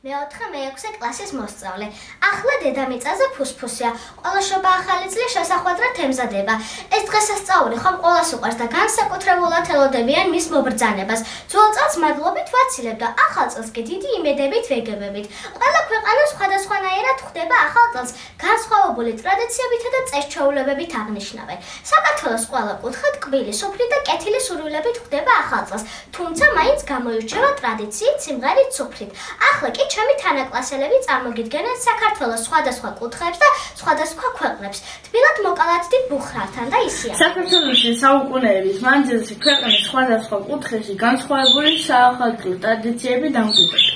მეოთხე მე-6 კლასის მოსწავლე. ახლა დედამიწაზე ფუსფუსია. ყველა შობა ახალი წლის შესახვედრად ემზადება. ეს დღესასწაული ხომ ყველას უყვარს და განსაკუთრებულად ელოდებიან მის მობრძანებას. ძველ წელს მადლობით ვაცილებ და ახალ წელს კი დიდი იმედებით ვეგებებით. ყველა ქვეყანა სხვადასხვანაირად ხვდება ახალ წელს, განსხვავებული ტრადიციებითა და წესჩვეულებებით აღნიშნავენ. საქართველოს ყველა კუთხე ტკბილი, სუფრი და კეთილი სურვილებით ხვდება ახალ წელს, თუმცა მაინც გამოირჩევა ტრადიციით, სიმღერით, სუფრით. ახლა კი ჩემი თანაკლასელები წარმოგიდგენენ საქართველოს სხვადასხვა კუთხეებს და სხვადასხვა ქვეყნებს. თბილად მოკალათდით ბუხრართან და ისია. საქართველოში საუკუნეების მანძილზე ქვეყნის სხვადასხვა კუთხეში განსხვავებული საახალწლო ტრადიციები დამკვიდრდა.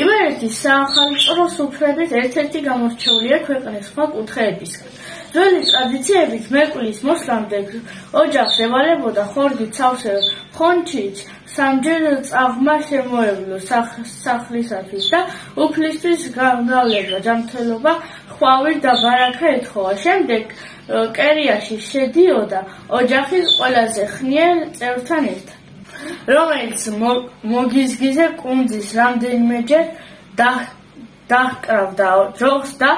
იმერეთის საახალწლო სუფრებით ერთ-ერთი გამორჩეულია ქვეყნის სხვა კუთხეებისგან. ძველი ტრადიციებით მეკვლის მოსვლამდე ოჯახს ევალებოდა ხორგით სავსე ხონჩით სამჯერ წაღმა შემოევლო სახლისათვის და უფლისთვის გამძლება, ჯანმრთელობა, ხვავით და ბარაქა ეთხოვა. შემდეგ კერიაში შედიოდა ოჯახის ყველაზე ხნიერ წევრთან ერთად, რომელიც მოგიზგიზე კუნძის რამდენიმეჯერ დაჰკრავდა ჯოხს და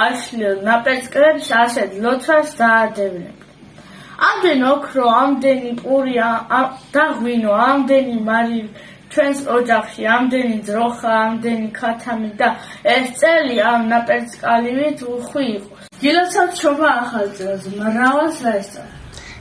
აშლილ ნაპერწკლებს ასეთ ლოცვას დაადევნებდა. ამდენ ოქრო, ამდენი პური და ღვინო, ამდენი მარი ჩვენს ოჯახში, ამდენი ძროხა, ამდენი ქათამი და ეს წელი ამ ნაპერწკალივით უხვი იყოს. დილასაც შობა ახალ წელს, მრავალს რაესწავლა.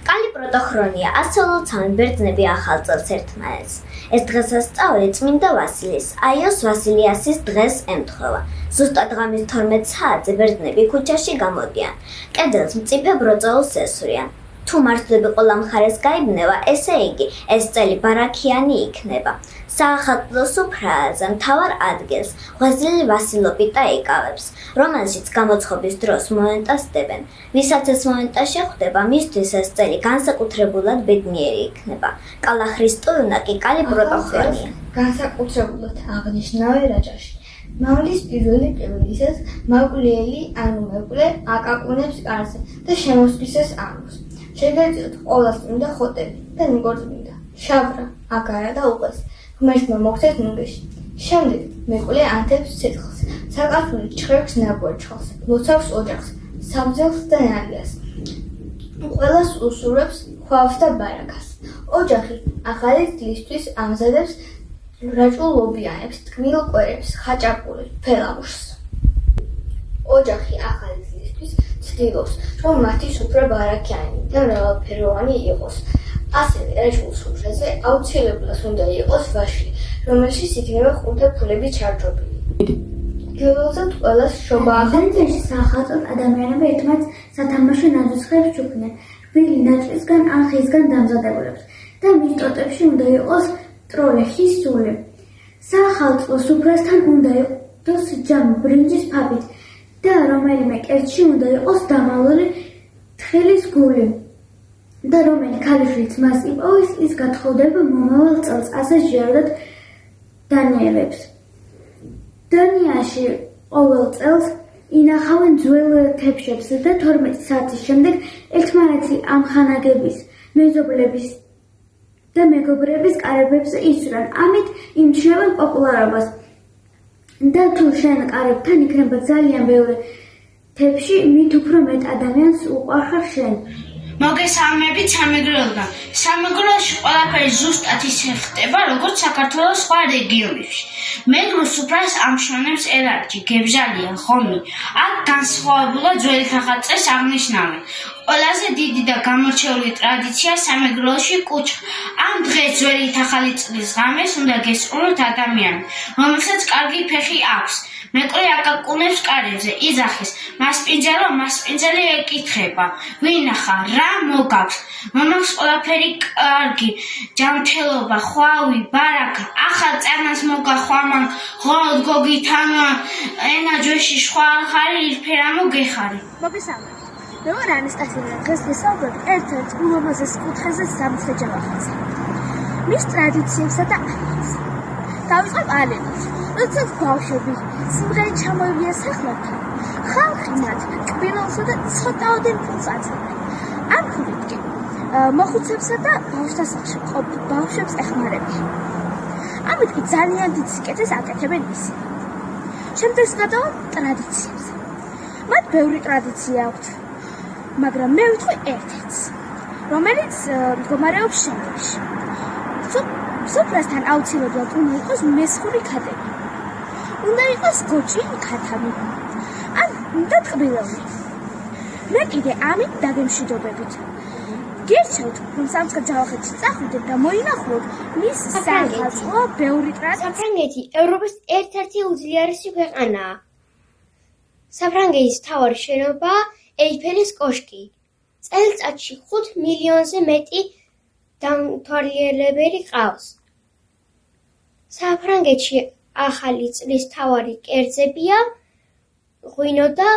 კალი პროტოხრონია, ასწავლოცავენ ბერძნები ახალ წელს ერთმანეთს. ეს დღესასწაული წმინდა ვასილის, აიოს ვასილიასის დღეს ემთხვევა. ზუსტად ღამის 12 საათზე ბერძნები ქუჩაში გამოდიან. კედელს მწიფე ბროწეულს ესვრიან. თუ მარცვლები ყველა მხარეს გაიბნევა, ესე იგი, ეს წელი ბარაქიანი იქნება. საახალწლო სუფრაზე მთავარ ადგილს ღვაწლი ვასილოპიტა იკავებს, რომელშიც გამოცხობის დროს მონეტას დებენ. ვისაც ეს მონეტა შეხვდება, მისთვის ეს წელი განსაკუთრებულად ბედნიერი იქნება. კალა ხრისტოვნა კი კალი პროტოხრონია. განსაკუთრებულად აღნიშნავენ რაჭაში. მამლის პირველი პირველისას მაკვლიელი ანუ მეკვლე აკაკუნებს კარზე და შემოსვლისას ამბობს. შეგეძიოთ ყოველას წმინდა ხოტები და ნიგორწმინდა, შავრა, აგარა და უყეს, ღმერთმა მოგცეთ ნუგეში. შემდეგ მეკვლე ანთებს სიცხლს, საკალთული ჩხერს ნაგვარჩხალს, ლოცავს ოჯახს, საბძელს და ნალიას. ყველას უსურვებს ხვავს და ბარაქას. ოჯახი ახალი წლისთვის ამზადებს რაჭულ ლობიანებს, ტკბილ კვერებს, ხაჭაპურებს, ფელამუშს. ოჯახი ახალი წლისთვის ცდილობს, რომ მათი სუფრა ბარაქიანი და მრავალფეროვანი იყოს. ასევე რაჭულ სუფრაზე აუცილებლად უნდა იყოს ვაშლი, რომელშიც იქნება ხუნთა ფულები ჩარჯობილი. გეველზად ყველას შობა ახალი წელს საახალწლოდ ადამიანები ერთმანეთს სათამაშო ნაძვისხებს ჩუქნიან, რბილი ნაჭრისგან ან ხისგან დამზადებულებს და მის ტოტებში უნდა იყოს ტროლეშის სული. საახალწლო სუფრასთან უნდა იყოს ჯამი ბრინჯის ფაფით და რომელიმე კერძში უნდა იყოს დამალული თხილის გული და რომელი ქალიშვილიც მას იპოვის, ის გათხოვდება მომავალ წელს, ასე ჟიარდად დანიელებს. დანიაში ყოველ წელს ინახავენ ძველ თეფშებს და 12 საათის შემდეგ ერთმანეთი ამხანაგების, მეზობლების და მეგობრების კარებებს ისვრან, ამით იმჩნევენ პოპულარობას. და თუ შენ კარებთან იქნება ძალიან ბევრი თეფში, მით უფრო მეტ ადამიანს უყვარხარ შენ. მოგესალმებით სამეგრელოდან. სამეგრელოში ყველაფერი ზუსტად ისე ხდება, როგორც საქართველოს სხვა რეგიონებში. მეგრულ სუფრას ამშვენებს ერარჯი, გებჟალია, ხომი. აქ განსხვავებულად ძველი ხალხის აღნიშნავენ. ყველაზე დიდი და გამორჩეული ტრადიცია სამეგრელოში კუჩა. ამ დღეს ძველი ახალი წლის ღამეს უნდა გესწრუნოთ ადამიანი, რომელსაც კარგი ფეხი აქვს. მეკვლე აკაკუნებს კარებზე, იძახის, მასპინძელი ეკითხება, ვინახა, რა მოგაქვს, მომაქვს ყველაფერი კარგი, ჯანმრთელობა, ხვავი, ბარაქა, ახალ წანას მოგახვამან, ღონოდ გოგითანა, ენა ჯვეში შხვა ხარი, ირფერამო გეხარი. მოგესალმებით. მე ვარ ანასტასია, დღეს ვისაუბრებ ერთ-ერთ ულამაზეს კუთხეზე სამცხე-ჯავახეთზე. მის ტრადიციებსა და ამბავს. დავიწყებ ალენით. როდესაც ბავშვები სიმღერით ჩამოივლიე სახლებთან, ხალხი მათ კბილოსა და ცოტაოდენ ფულს აწევენ. ამ ფულით კი მოხუცებსა და ბავშვთა სახლში მყოფ ბავშვებს ეხმარებიან. ამით კი ძალიან დიდ სიკეთეს აკეთებენ ისინი. შემდეგს გადავალ ტრადიციებზე. მათ ბევრი ტრადიცია აქვთ, მაგრამ მე ვიტყვი ერთ-ერთს, რომელიც მდგომარეობს შემდეგში. სუფრასთან აუცილებლად უნდა იყოს მესხური ქადები. უნდა იყოს გოჭი, ქათამი. ან უნდა ტკბილეული. მე კიდე ამით დაგემშვიდობებით. გირჩევთ, რომ სამცხე-ჯავახეთში წახვიდეთ და მოინახულოთ მის სახელმწიფო ბევრი ტრადიცია. საფრანგეთი ევროპის ერთ-ერთი უძლიერესი ქვეყანაა. საფრანგეთის მთავარი შენობაა ეიფელის კოშკი. წელიწადში 5 მილიონზე მეტი დამთვალიერებელი ყავს. საფრანგეთში ახალი წლის მთავარი კერძებია ღვინო და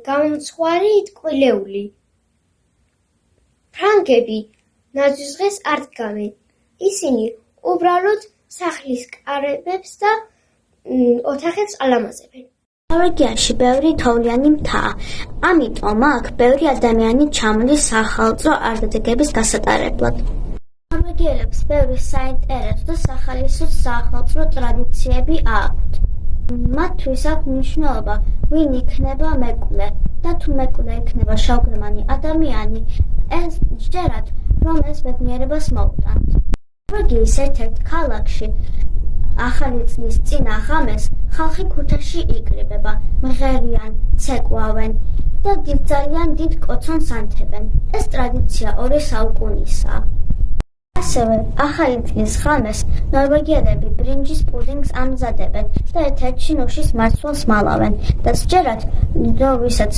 გამომცხვარი ტკბილეული. ფრანგები ნაძვის დღეს არ დგამენ. ისინი უბრალოდ სახლის კარებებს და ოთახებს ალამაზებენ. ნორვეგიაში ბევრი თოვლიანი მთაა, ამიტომ აქ ბევრი ადამიანი ჩამოდის სახალწრო არდადეგების გასატარებლად. ნორვეგიელებს ბევრი საინტერესო და სახალისო სახალწრო ტრადიციები აქვთ. მათთვის აქვს მნიშვნელობა, ვინ იქნება მეკვლე და თუ მეკვლე იქნება შავგრემანი ადამიანი, ეს ჯერათ, რომ ეს ბედნიერებას მოუტანთ. ნორვეგიის ერთ-ერთ ქალაქში ახალი წლის წინა ღამეს ხალხი ქუჩაში იკრიბება, მღერიან, ცეკვავენ და ძალიან დიდ კოცონს ანთებენ. ეს ტრადიცია 2 საუკუნისაა. ასევე ახალი წლის ღამეს ნორვეგიელები ბრინჯის პუდინგს ამზადებენ და ერთ-ერთში ნუშის მარცვალს მალავენ და სჯერათ, რომ ვისაც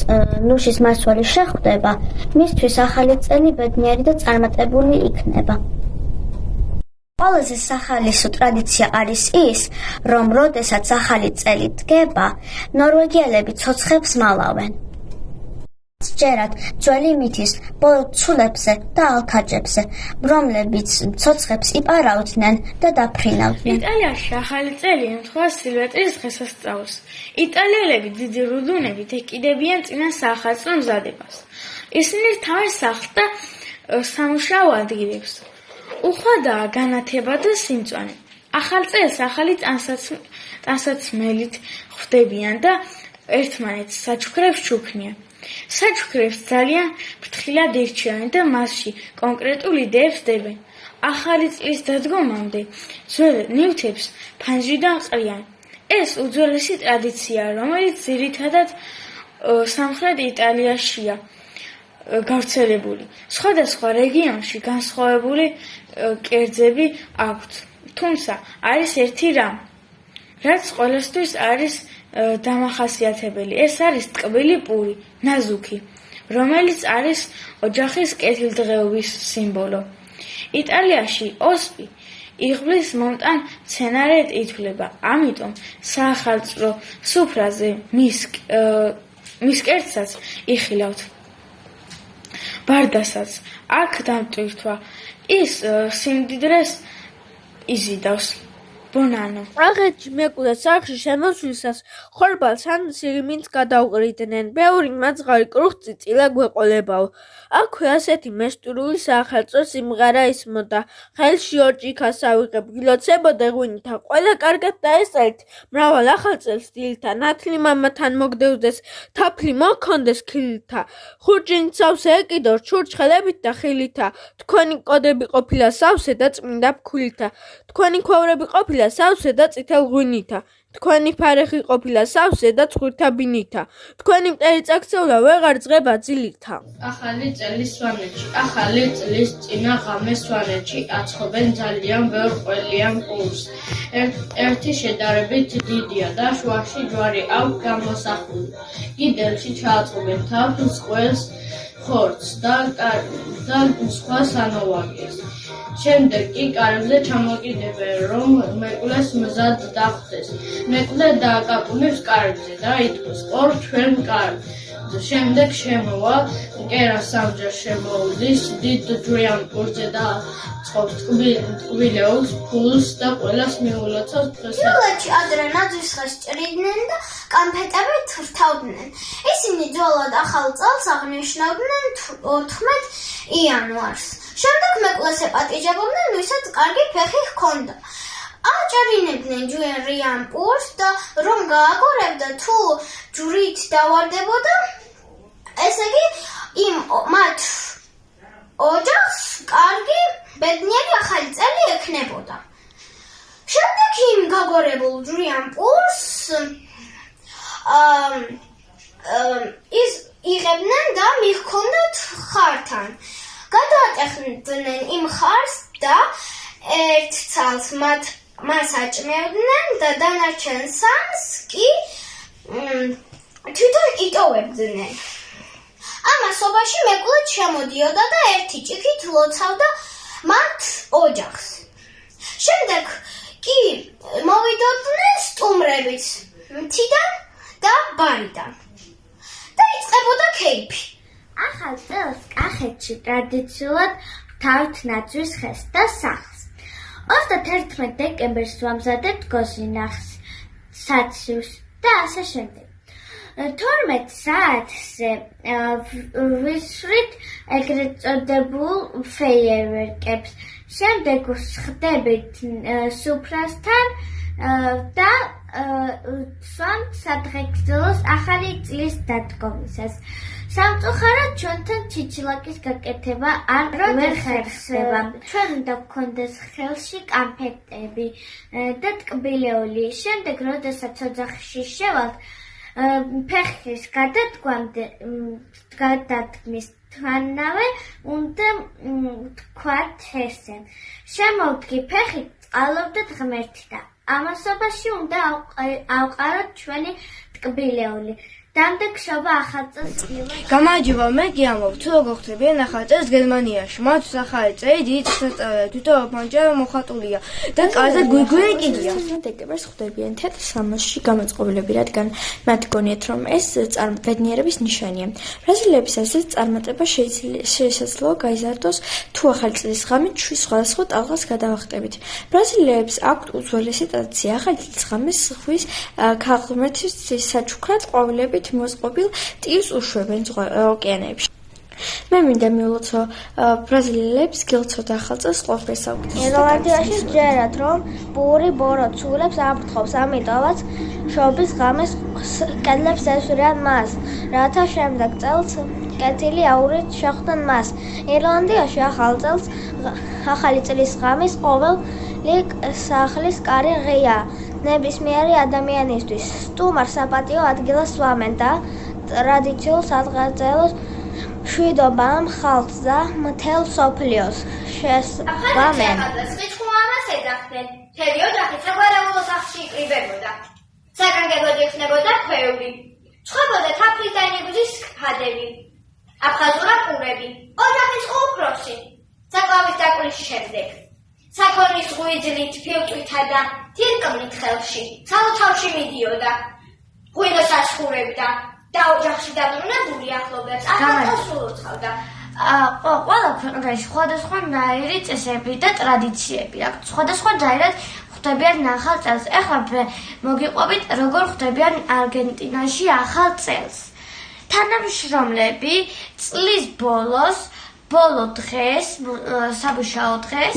ნუშის მარცვალი შეხვდება, მისთვის ახალი წელი ბედნიერი და წარმატებული იქნება. ყველაზე სახალისო ტრადიცია არის ის, რომ როდესაც ახალი წელი დგება, ნორვეგიელები ცოცხლებს მალავენ. სჯერათ ძველი მითის ბოლო ცულებზე და ალქაჯებზე, რომლებიც ცოცხლებს იპარავდნენ და დაფრინავდნენ. იტალიაში ახალი წელი ემთხვევა სილვესტრის დღესასწაულს. იტალიელები დიდი რუდუნებით ეკიდებიან წინა საახალწლო მზადებას. ისინი რთავენ სახლს და სამუშაო ადგილებს. უხვადაა განათება და სიმწვანე. ახალ წელს ახალი ტანსაცმელით ხვდებიან და ერთმანეთს საჩუქრებს ჩუქნიან. საჩუქრებს ძალიან ფრთხილად ირჩევენ და მასში კონკრეტულ იდეებს დებენ. ახალი წლის დადგომამდე ძველ ნივთებს ფანჯრიდან ყრიან. ეს უძველესი ტრადიციაა, რომელიც ძირითადად სამხრეთ იტალიაშია გავრცელებული. სხვადასხვა რეგიონში განსხვავებული კერძები აქვთ. თუმცა არის ერთი რამ, რაც ყველასთვის არის დამახასიათებელი. ეს არის ტკბილი პური, ნაზუქი, რომელიც არის ოჯახის კეთილდღეობის სიმბოლო. იტალიაში ოსპი იღბლის მომტან მცენარედ ითვლება, ამიტომ საახალწლო სუფრაზე მის კერძსაც იხილავთ. ბარდასაც აქ დამტვირთვა ის სიმდიდრეს იზიდავს. ბონანო. ახეთში მეკვლე სახლში შემოსვლისას ხორბალს ან სირიმინს გადაუყრიდნენ. ბევრი მაძღარი კრუხწიწილა გვეყოლებაო. აქვე ასეთი მეშტურული საახალწლო სიმღერა ისმოდა. ხელში ორჭიქას ავიღებ, გილოცებოდა ღვინითა. ყველა კარგად დაესწრით. მრავალ ახალ წელს დილთა. ნათლი მამათან მოგდევდეს, თაფლი მოქონდეს ქილთა. ხურჯინით სავსე ეკიდო, ჩურჩხელებით და ხილითა. თქვენი კოდები ყოფილა სავსე და წმინდა ფქვილთა. თქვენი ქვევრები ყოფილა სავსე და წითელ ღვინითა. თქვენი ფარეხი ყოფილა სავსე და ცხვირთა ბინითა. თქვენი მტერი წაქცეულა ვეღარ ძღება ძილითა. ახალი წელის სვანეთში, ახალი წლის წინა ღამეს სვანეთში აცხობენ ძალიან ბევრ ყველიან პურს. ერთი შედარებით დიდია და შუაში ჯვარი აქვს გამოსახული. კიდელში ჩააწყობენ თაფლს, ყველს, ხორცს და სხვა სანოვაგეს. შემდეგ კი კარებზე ჩამოკიდებენ, რომ მეკვლეს მზად დახვდეს. მეკლე დააკაკუნებს კარებზე და იტყვის, ყორ ჩვენ კარგს. შემდეგ შემოვა, კერას სამჯერ შემოუდის, დიდ ჯვრიან პურზე დააწყობს ტკბილეულს, ფულს და ყველას მიულოცავს დღესაც. პირველში ადრე ნაძვის დღეს ჭრიდნენ და კანფეტებით რთავდნენ. ისინი ძველად ახალ წელს აღნიშნავდნენ 14 იანვარს. შემდეგ მეკლეს ეპატიჟებდნენ, ვისაც კარგი ფეხი ჰქონდა. აჭარინებდნენ ჯვარიან პურს და რომ გააგორებდა თუ ჯვრით დავარდებოდა, ესე იგი იმ მათ ოჯახს კარგი ბედნიერი ახალი წელი ექნებოდა. შემდეგ იმ გაგორებულ ჯვრიან პურს ის იღებდნენ და მიჰქონდათ ხართან. გადაატეხდნენ იმ ხარს და ერთ ცალს მას აჭმევდნენ და დანარჩენ სამს კი თვითონ იტოვებდნენ. ამასობაში მეკვლად შემოდიოდა და ერთი ჭიქით ლოცავდა მათ ოჯახს. შემდეგ კი მოვიდოდნენ სტუმრებიც მთიდან და ბარიდან და იწყებოდა ქეიფი. ახალ წელს კახეთში ტრადიციულად ღვთაებთ ნაძვის ხეს და სახლს. 31 დეკემბერს ვამზადებთ გოზინახს, საცივს და ასე შემდეგ. 12 საათზე ვისვრით ეგრეთ წოდებულ ფეიერვერკებს. შემდეგ ვსხდებით სუფრასთან და ვცვამთ სადღეგრძელოს ახალი წლის დადგომისას. სამწუხაროდ ჩვენთან ჩიჩილაკის გაკეთება არ ვერ ხერხდება. ჩვენ უნდა გქონდეს ხელში კანფეტები და ტკბილეული. შემდეგ, როდესაც ოძახში შევალთ, ფეხის გადადგმის თვანავე უნდა თქვათ ესე. შემოვდგი ფეხი, წყალობდეთ ღმერთი და ამასობაში უნდა ავყაროთ ჩვენი ტკბილეული. Dante kshoba ახალწელს წილად. გამარჯობა, მე გიამობ, თუ როგორ ხდებიან ახალწელს გერმანიაში. მათ ახალი წელი დიდი წესწავლებით თვითონ პანჯა მოხატულია და კარზე გვიგვი კიდია. დეკემბერს ხდებიან თეთრ სამოსში გამოწყობილები, რადგან მათ გონიათ, რომ ეს ბედნიერების ნიშანია. ბრაზილიელების აზრით წარმატება შესაძლოა გაიზარდოს თუ ახალი წლის ღამით სხვადასხვა ტალღას გადავახტებით. ბრაზილიელებს აქვთ უძველესი ტრადიცია ახალი წლის ღამეს ზღვის ქალღმერთის საჩუქრად ყვავილებით მოსწყობილ ტირს უშვებენ ოკეანეებში. მე მინდა მიულოცო ბრაზილიელებს გილოცოთ ახალწელს ყველაფერს აუგდებს. ირლანდიაში ჯერათ, რომ პური ბორო ცულებს აფრთხობს, ამიტომაც შობის ღამეს კედლებს ესვრიან მას, რათა შემდეგ წელს კეთილი აურით შეხვდნენ მას. ირლანდიაში ახალი წლის ღამის ყოველი სახლის კარი ღია. ნებისმიერი ადამიანისთვის სტუმარს საპატიო ადგილას სვამენ და ტრადიციულ სადღეღელოს მშვიდობამ ხალხს და მთელ სოფლიოს შესაბამენ. მიწხუამას ეძახდნენ. მთელი ოჯახი საგვარეულო სახლში იკრიბებოდა. საგანგებოდ იქნებოდა ქვეული. ცხობოდა თაფლის და ნიგუზის ფადები. აფხაზურა პურები. ოჯახის უფროსი. საკვავის დაკვლის შემდეგ. საქონლის ღვიძლით, ფილტვითა და თირკმლით ხელში. სალოთავში მიდიოდა. ღვინოს ასხურებდა და ოჯახში დაბრუნებული ახლობლებს ახალწელს ულოცავდა. ყველა ქვეყანაში სხვადასხვანაირი წესები და ტრადიციები აქვს. სხვადასხვანაირად ხვდებიან ახალ წელს. ეხლა მოგიყვებით, როგორ ხვდებიან არგენტინაში ახალ წელს. თანამშრომლები წლის ბოლო დღეს, სამუშაო დღეს,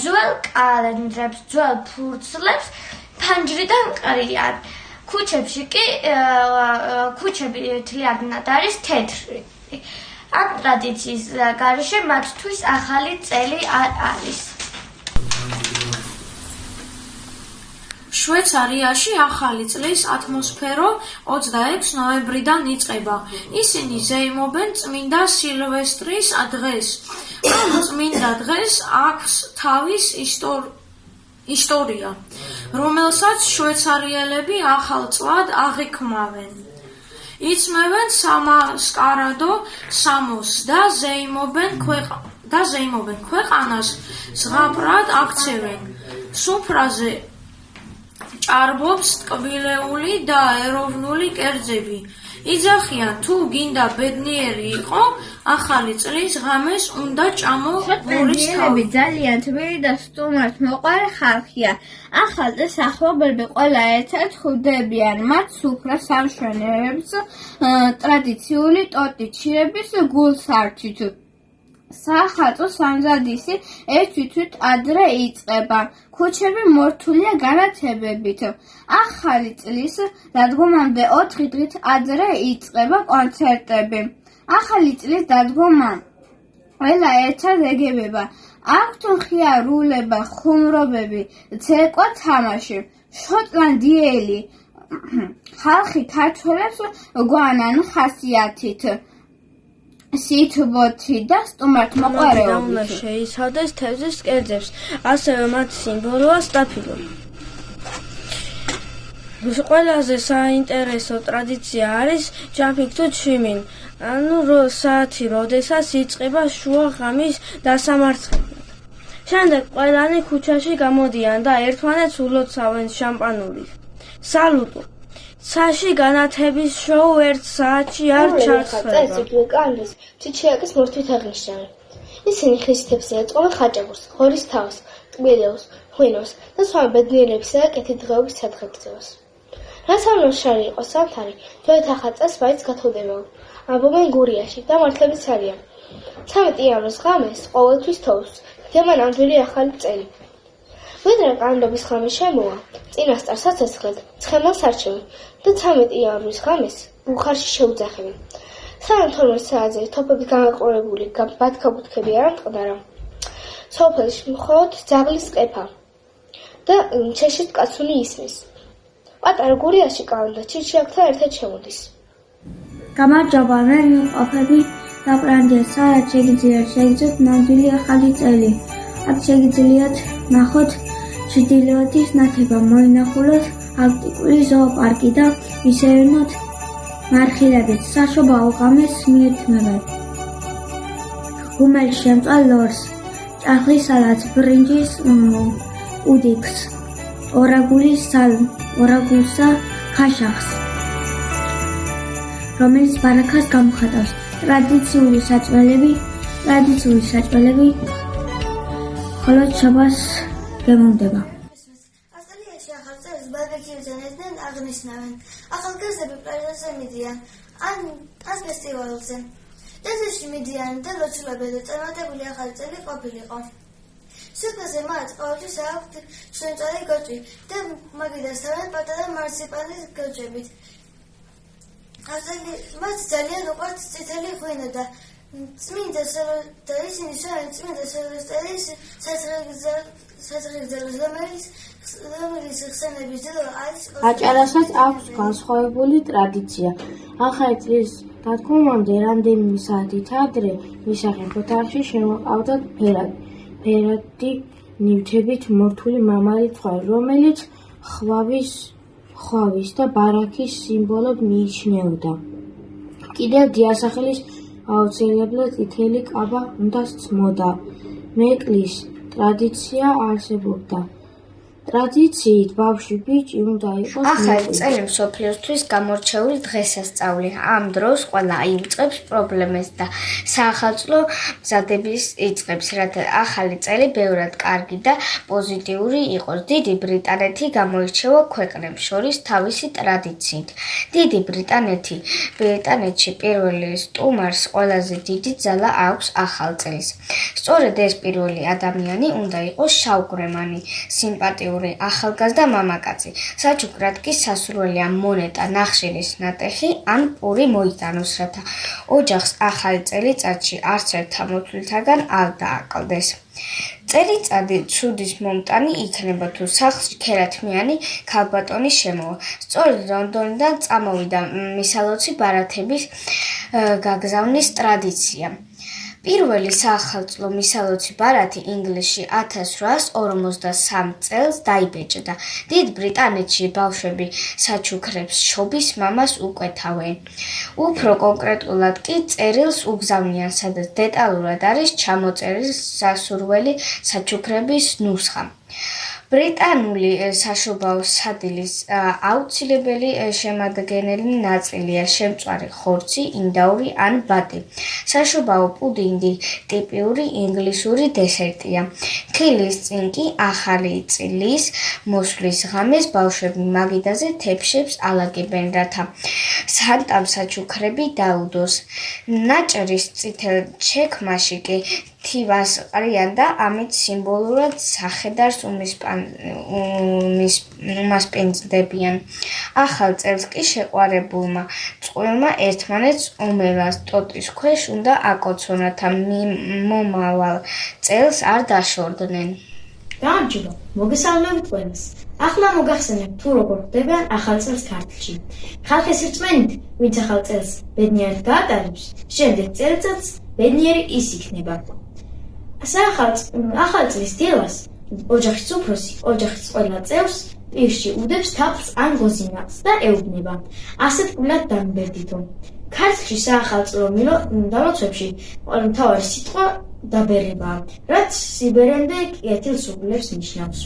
ძველ კალენდრებს, ძველ ფურცლებს ფანჯრიდან ყრიან. ქუჩები თლიანად არის თეთრი. ამ ტრადიციის გარეშე მათთვის ახალი წელი არ არის. შვეიცარიაში ახალი წლის ატმოსფერო 26 ნოემბრიდან იწყება. ისინი ზეიმობენ წმინდა სილვესტრის დღეს. ამ წმინდა დღეს აქვს თავის ისტორია, რომელსაც შვეიცარიელები ახალ წლად აღიქმავენ. იცმევენ სამასკარადო სამოსს და ზეიმობენ ქვეყანას ზღაპრად აქცევენ. სუფრაზე ჭარბობს ტკბილეული და ეროვნული კერძები. იძახიან, თუ გინდა ბედნიერი იყო, ახალი წლის ღამეს უნდა ჭამო ბურის თავი. ძალიან თბილი და სტუმართ მოყვარე ხალხია. ახალ წელს ახლობლები ყველა ერთად ხვდებიან. მათ სუფრას ამშვენებს ტრადიციული ტორტი ჩირების გულსარჩით. საახალწლო სამზადისი ერთ თვით ადრე იწყება. ქუჩები მორთულია განათებებით. ახალი წლის დადგომამდე 4 დღით ადრე იწყება კონცერტები. ახალი წლის დადგომა ყველა ერთად ეგებება. აქვთ მხიარულება, ხუმრობები, ცეკვა, თამაში. შოტლანდიელი ხალხი ქართველებს გვანან ხასიათით, სითბოთი და სტუმართ მოყვარეობით. უნდა შეიცავდეს თევზის კერძებს, ასევე მათ სიმბოლოა სტაფილო. ყველაზე საინტერესო ტრადიცია არის ჯაფიქ თუ ჩიმინ, საათი, როდესაც იწყება შუა ღამის დასამარცხებლად. შემდეგ ყველანი ქუჩაში გამოდიან და ერთმანეთს ულოცავენ შამპანურით. სალუტო. საში განათების შოუ 1 საათში არ ჩარცხვება. კანდეს ჩიჩიაკის მორთვით აღნიშნავენ. ისინი ხისთებს ეწყობენ ხაჭაპურს, ღორის თავს, ტკბილეულს, ღვინოს და სხვა ბედნიერებისა და კეთილდღეობის სადღეგრძელოს. რასამნოს შარი იყო სამთარი, თვეთ ახალწელს მაინც გათოვდებაო. ამბობენ გურიაში და მართლებიც არიან. 13 იანვრის ღამეს ყოველთვის თოვს, დგება ნამდვილი ახალი წელი. ვიდრე კანდობის ღამე შემოვა, წინასწარ საცეცხლად ცხენას არჩევენ და 13 იანვრის ღამეს ბუხარში შეუძახებენ. 12 საათზე თოფებით განაყურებული ბათქაბუთქები არ ამწყდარა. სოფელში მხოლოდ ძაღლის ყეფა და ჩეშის კაცუნი ისმის. პატარა გურიაში კანდა ჩიჩიაკთან ერთად შემოდის. გამარჯობა, მე ვიმყოფები ლაპლანდიას. სადაც შეგიძლიათ ნამდვილი ახალი წელი. აქ შეგიძლიათ ნახოთ ჩრდილოეთის ნათება, მოინახულოთ არქტიკული ზოოპარკი და ისეირნოთ მარხილებიც. საშობაო ღამეს მიირთმევენ. ღუმელში შემწვალ ლორს, ჭახლის სალათს, ბრინჯის უდიქს, ორაგულსა ქაშახს, რომელიც ბარაქას გამოხატავს. ტრადიციული საჭმელები ხოლო ჩაბას გემოვნდება. ავსტრალიაში ახალ წელს ბარბეკიუთან ერთად აღნიშნავენ. ახალგაზრდები პლაჟზე მიდიან ან ფესტივალზე. დეზერტში მიდიან და ლოცულობენ და წარმატებული ახალი წელი ყოფილიყო. სიკვდილზე მათ ყოველთვის აქვთ შემწვარი გოჭი და მაგიდასავენ პატარა მარციპანის გოჭებით. მათ ძალიან უყვართ წითელი ღვინო და წმინდა და ისინი შევენ წმინდა სილვესტრის საცრიგრძელს, რომელიც ხსენების დრო არის. აჭარასაც აქვს განსხვავებული ტრადიცია. ახალი წლის დადგომამდე რამდენიმე საათით ადრე მისაღენ ოთახში შემოყავდათ ფერადი ნივთებით მორთული მამალი ცხვარი, რომელიც ხვავის და ბარაქის სიმბოლოდ მიიჩნეოდა. კიდევ დიასახელის აუცილებლად წითელი კაბა უნდა სცმოდა. მეკლის ტრადიცია არსებობდა. ტრადიციით ბავშვი ბიჭი უნდა იყოს ახალი წელი მსოფლიოსთვის გამორჩეული დღესასწაული. ამ დროს ყველა იწყებს პრობლემებს და საახალწლო მზადებას იწყებს, რათა ახალი წელი ბევრად კარგი და პოზიტიური იყოს. დიდი ბრიტანეთი გამოირჩევა ქვეყნებს შორის თავისი ტრადიციით. დიდი ბრიტანეთში პირველი სტუმარს ყველაზე დიდი ძალა აქვს ახალ წელს. სწორედ ეს პირველი ადამიანი უნდა იყოს შავკრემანი, სიმპათიური ახალგაზრდა მამაკაცი. საჩუქრად კი სასურველია მონეტა, ნახშირის ნატეხი ან პური მოიტანოს, რათა ოჯახს ახალი წელიწადში არც ერთ მოთვლითაგან არ დააკლდეს. წელიწადი ცუდის მომტანი იქნება თუ სახლში ქერათმიანი ქალბატონი შემოვა. სწორედ ლონდონიდან წამოვიდა მისალოცი ბარათების გაგზავნის ტრადიცია. პირველი საახალწლო მისალოცი ბარათი ინგლისში 1853 წელს დაიბეჭდა. დიდ ბრიტანეთში ბავშვები საჩუქრებს შობის მამას უკვეთავენ. უფრო კონკრეტულად კი წერილს უგზავნიან, სადაც დეტალურად არის ჩამოწერილი სასურველი საჩუქრების ნუსხა. ბრიტანული საშობაო სადილის აუცილებელი შემადგენელი ნაწილია შემწვარი ხორცი, ინდაური ან ბატი. საშობაო პუდინგი ტიპიური ინგლისური დესერტია. ხილის წინ კი ახალი წლის მოსვლის ღამეს ბავშვები მაგიდაზე თეფშებს ალაგებენ, რათა სანტამ საჩუქრები დაუდოს. ნაჭრის წითელ ჩექმაში კი თივას ყრიან და ამით სიმბოლურად სახედარს უმასპინძლებიან. ახალ წელს კი შეყვარებულმა წყვილმა ერთმანეთს უმელას ტოტის ქვეშ უნდა აკოცონ, რათა მომავალ წელს არ დაშორდნენ. გამარჯობა, მოგესალმებით ყველას. ახლა მოგახსენებთ თუ როგორ ხდებიან ახალ წელს ქართლში. ხალხის რწმენით, ვინც ახალ წელს ბედნიერად გაატარებს, შემდეგ წელიწადს ბედნიერი ის იქნება. ახალ წლის დილას ოჯახის უფროსი ოჯახის ყველა წევრს პირში უდებს თაფლს ან გოზინაყს და ეუბნება. ასეთ კვლად დამბერდითო. ქართლში საახალწლო დამლოცვებში მთავარი სიტყვა დაბერებაა, რაც სიბერემდე კეთილ სურვილებს ნიშნავს.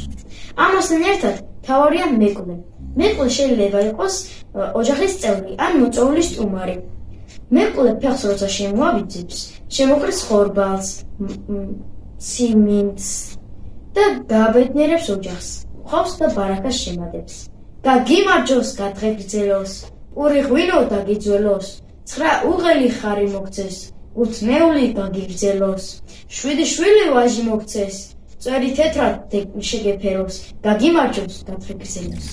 ამასთან ერთად მთავარია მეკლე. მეკლე შეიძლება იყოს ოჯახის წევრი ან მოწვეული სტუმარი. მეკლე ფეხს როცა შემოაბიძებს, შემოკრის ხორბალს, სიმინდს და გააბედნიერებს ოჯახს, ხავს და ბარაკას შემადებს. გაგიმარჯოს, გადღეგრძელოს, პური ღვინო დაგიძველოს, ცხრა უღელი ხარი მოგცეს, უთნეული გაგიგრძელოს, 7 შვილი ვაჟი მოგცეს, წვერი თეთრად შეგეფეროს, გაგიმარჯოს, გადღეგრძელოს.